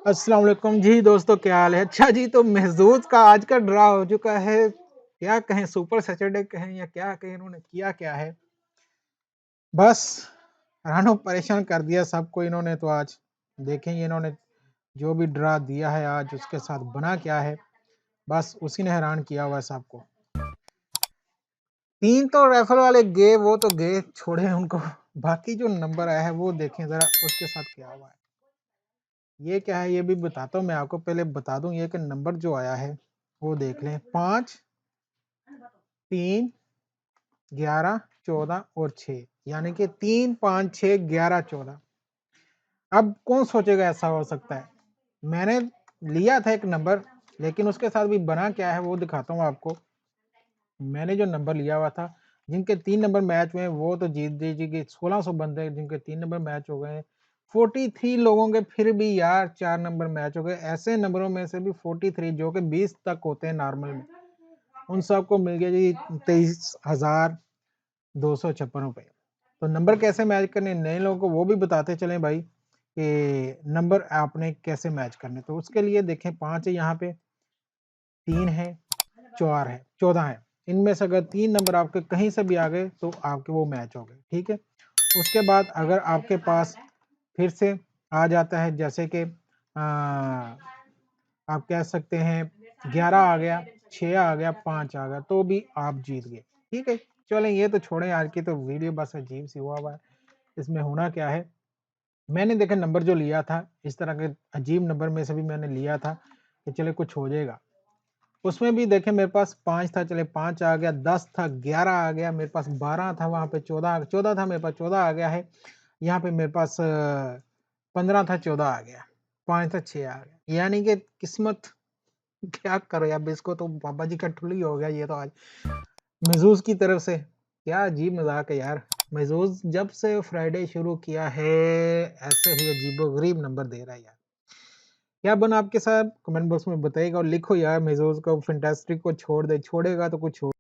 अस्सलाम वालेकुम जी दोस्तों, क्या हाल है? अच्छा जी, तो महजूज का आज का ड्रा हो चुका है। क्या कहें, सुपर सैटरडे कहें या क्या कहें, इन्होंने किया क्या है। बस हैरान परेशान कर दिया सबको इन्होंने। तो आज देखेंगे इन्होंने जो भी ड्रा दिया है आज उसके साथ बना क्या है। बस उसी ने हैरान किया हुआ है सबको। 3 तो रेफर वाले गए, वो तो गए, छोड़े उनको। बाकी जो नंबर आया है वो देखें जरा उसके साथ क्या हुआ है। ये क्या है ये भी बताता हूँ मैं आपको। पहले बता दूं ये कि नंबर जो आया है वो देख लें। 5, 3, 11, 14 और 6, यानी कि 3, 5, 6, 11, 14। अब कौन सोचेगा ऐसा हो सकता है। मैंने लिया था एक नंबर, लेकिन उसके साथ भी बना क्या है वो दिखाता हूँ आपको। मैंने जो नंबर लिया हुआ था, जिनके 3 नंबर मैच हुए वो तो जीत दीजिए। 1600 बंदे जिनके 3 नंबर मैच हो गए। 43 लोगों के फिर भी यार 4 नंबर मैच हो गए। ऐसे नंबरों में से भी 43 जो कि 20 तक होते हैं नॉर्मल में, उन सबको मिल गया जी 23,256 रुपए। तो नंबर कैसे मैच करने नए लोगों को वो भी बताते चलें भाई कि नंबर आपने कैसे मैच करने। तो उसके लिए देखें 5 है यहाँ पे, 3 है, 4 है, 14 है। इनमें से अगर 3 नंबर आपके कहीं से भी आ गए तो आपके वो मैच हो गए, ठीक है। उसके बाद अगर आपके पास फिर से आ जाता है, जैसे कि आप कह सकते हैं 11 आ गया, 6 आ गया, 5 आ गया, तो भी आप जीत गए, ठीक है। चलें ये तो छोड़ें, आज की तो वीडियो बस अजीब सी हुआ है। इसमें होना क्या है, मैंने देखा नंबर जो लिया था इस तरह के अजीब नंबर में से भी मैंने लिया था कि चले कुछ हो जाएगा। उसमें भी देखें मेरे पास 5 था, चले 5 आ गया, 10 था, 11 आ गया, मेरे पास 12 था, वहाँ पे 14 था, मेरे पास 14 आ गया है। यहाँ पे मेरे पास 15 था, 14 आ गया, 5 था, 6 आ गया। यानी कि किस्मत क्या करो यार, इसको तो बाबा जी का ठुल्ली हो गया ये तो आज महजूज की तरफ से। क्या अजीब मजाक है यार। महजूज जब से फ्राइडे शुरू किया है ऐसे ही अजीबो गरीब नंबर दे रहा है यार। क्या बना आपके साथ कमेंट बॉक्स में बताइएगा और लिखो यार। महजूज को फैंटास्टिक को छोड़ दे, छोड़ेगा तो कुछ हो।